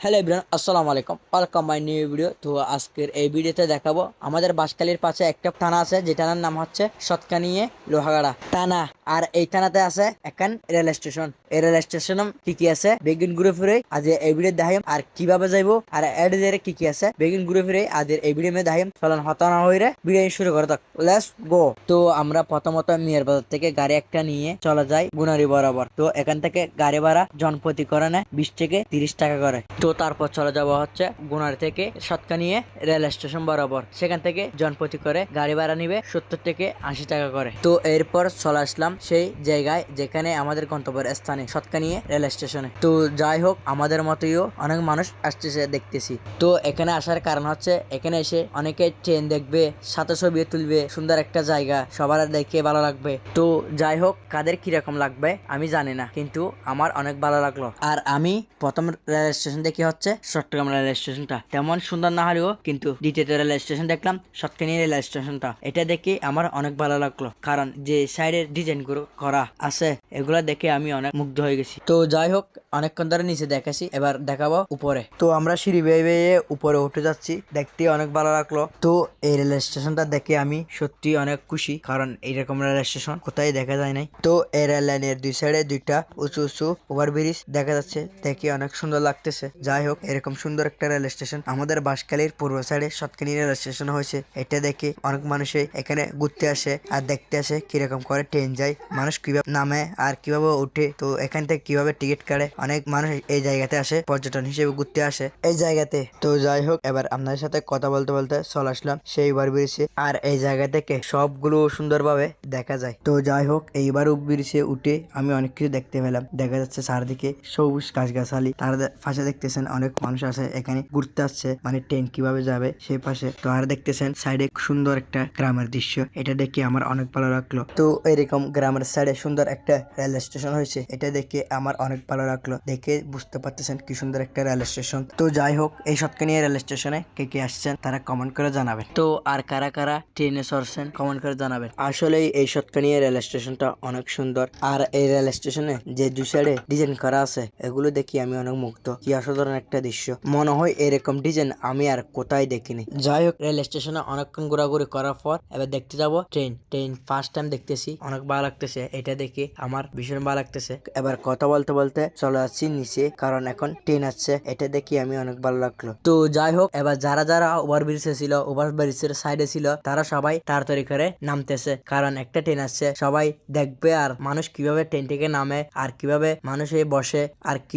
Hello everyone, আসসালামু আলাইকুম, welcome my new video. তো আজকের এই ভিডিওতে দেখাবো আমাদের বাঁশখালীর পাশে একটা থানা আছে, যে থানার নাম হচ্ছে সৎকানিয়ে লোহাগাড়া থানা। আর এই থানাতে আছে এখন রেল স্টেশন। এই রেল স্টেশন কি কি আছে বেগিন ঘুরে ফিরে আজ এই ভিডিও দেখাইম, আর কিভাবে যাইবো আর এর কি কি আছে বেগিন ঘুরে ফিরে আজ এই ভিডিও মে দেখাইম। চলুন হতানা হইরে ভিডিও শুরু করে দাও, লেটস গো। তো আমরা প্রথমত মিয়ার বাজার থেকে গাড়ি একটা নিয়ে চলে যাই গুনারি বরাবর। তো এখান থেকে গাড়ি ভাড়া জনপ্রতি করে নেয় 20 থেকে 30 টাকা করে। তো তারপর চলে যাবো হচ্ছে গুনারি থেকে সৎকানিয়ে রেল স্টেশন বরাবর। সেখান থেকে জনপ্রতি করে গাড়ি ভাড়া নিবে 70 থেকে 80 টাকা করে। তো এরপর চলে আসলাম সেই জায়গায় যেখানে আমাদের গন্তব্যের স্থানে সৎকানিয়ে রেল স্টেশনে। তো যাই হোক, আমাদের মতোইও অনেক মানুষ আসতেছে দেখতেছি। তো এখানে আসার কারণ হচ্ছে এখানে এসে অনেকে ট্রেন দেখবে, সাথে ছবি তুলবে, সুন্দর একটা জায়গা, সবার দেখে ভালো লাগবে। তো যাই হোক, কাদের কিরকম লাগবে আমি জানি না, কিন্তু আমার অনেক ভালো লাগলো। আর আমি প্রথম রেল স্টেশন দেখি হচ্ছে চট্টগ্রাম রেল স্টেশনটা। তেমন সুন্দর না হলেও কিন্তু দ্বিতীয় রেল স্টেশন দেখলাম সৎকানি রেল স্টেশনটা। এটা দেখে আমার অনেক ভালো লাগলো, কারণ যে সাইডের ডিজাইন গুলো করা আছে এগুলা দেখে আমি অনেক মুগ্ধ হয়ে গেছি। তো যাই হোক, অনেকক্ষণ ধরে নিচে দেখাছি, এবার দেখাবো উপরে। তো আমরা সিঁড়ি বেয়ে বেয়ে উপরে উঠে যাচ্ছি, দেখতে অনেক ভালো লাগলো। তো এই রেল স্টেশনটা দেখে আমি সত্যি অনেক খুশি, কারণ এইরকম রেল স্টেশন কোথায় দেখা যায় নাই। তো এই রেল লাইনের দুই সাইডে দুইটা উঁচু উঁচু ওভারব্রিজ দেখা যাচ্ছে, দেখে অনেক সুন্দর লাগতেছে। যাই হোক, এরকম সুন্দর একটা রেল স্টেশন আমাদের বাঁশখালীর পূর্ব সাইডে সৎকানি রেল স্টেশন হয়েছে। এটা দেখে অনেক মানুষই এখানে ঘুরতে আসে আর দেখতে আসে কিরকম করে ট্রেন যায়, মানুষ কিভাবে নামে আর কিভাবে উঠে, তো এখান থেকে কিভাবে টিকিট কাটে। অনেক মানুষ এই জায়গাতে আসে, পর্যটন হিসেবে ঘুরতে আসে এই জায়গাতে। তো যাই হোক, এবার আপনাদের সাথে কথা বলতে বলতে চলে আসলাম সেই ওভারব্রিজে। আর এই জায়গা থেকে সবগুলো সুন্দরভাবে দেখা যায়। তো যাই হোক, এইবার ব্রিজে উঠে আমি অনেক কিছু দেখতে পেলাম। দেখা যাচ্ছে চারদিকে সবুজ গাছগাছালি, তার পাশে দেখতেছেন অনেক মানুষ আছে এখানে ঘুরতে আসছে, মানে ট্রেন কিভাবে যাবে সেই পাশে। তো আর দেখতেছেন সাইডে সুন্দর একটা গ্রামের দৃশ্য, এটা দেখে আমার অনেক ভালো লাগলো। তো এরকম গ্রামের সাইডে সুন্দর একটা রেল স্টেশন হয়েছে, এটা দেখে আমার অনেক ভালো লাগলো। দেখে বুঝতে পারতেছেন কি সুন্দর একটা রেল স্টেশন। তো যাই হোক, এই সৎকানিয়া রেল স্টেশনে কে কে আসছেন তারা কমেন্ট করে জানাবেন। তো আর কারা কারা ট্রেনে চড়ছেন কমেন্ট করে জানাবেন। আসলে এই সৎকানিয়া রেল স্টেশনটা অনেক সুন্দর। আর এই রেল স্টেশনে যে দুই সাইডে ডিজাইন করা আছে এগুলো দেখি আমি অনেক মুগ্ধ। কি অসাধারণ একটা দৃশ্য, মনে হয় এরকম ডিজাইন আমি আর কোথায় দেখিনি। যাই হোক, রেল স্টেশনে অনেকক্ষণ ঘোরাঘুরি করার পর এবার দেখতে যাব ট্রেন। ট্রেন ফার্স্ট টাইম দেখতেছি, অনেক ভালো লাগতেছে। এটা দেখে আমার ভীষণ ভালো লাগতেছে। এবার কথা বলতে বলতে চলে যাচ্ছি নিচে, কারণ এখন ট্রেন আসছে। এটা দেখি আমি অনেক ভালো লাগলো। তো যাই হোক, এবার যারা যারা ওভারব্রিজে ছিল, ওভারব্রিজের সাইডে ছিল, তারা সবাই তাড়াতাড়ি করে নামতেছে, কারণ একটা ট্রেন আসছে। সবাই দেখবে আর মানুষ কিভাবে ট্রেন থেকে নামে, আর কিভাবে মানুষ বসে, আর কিভাবে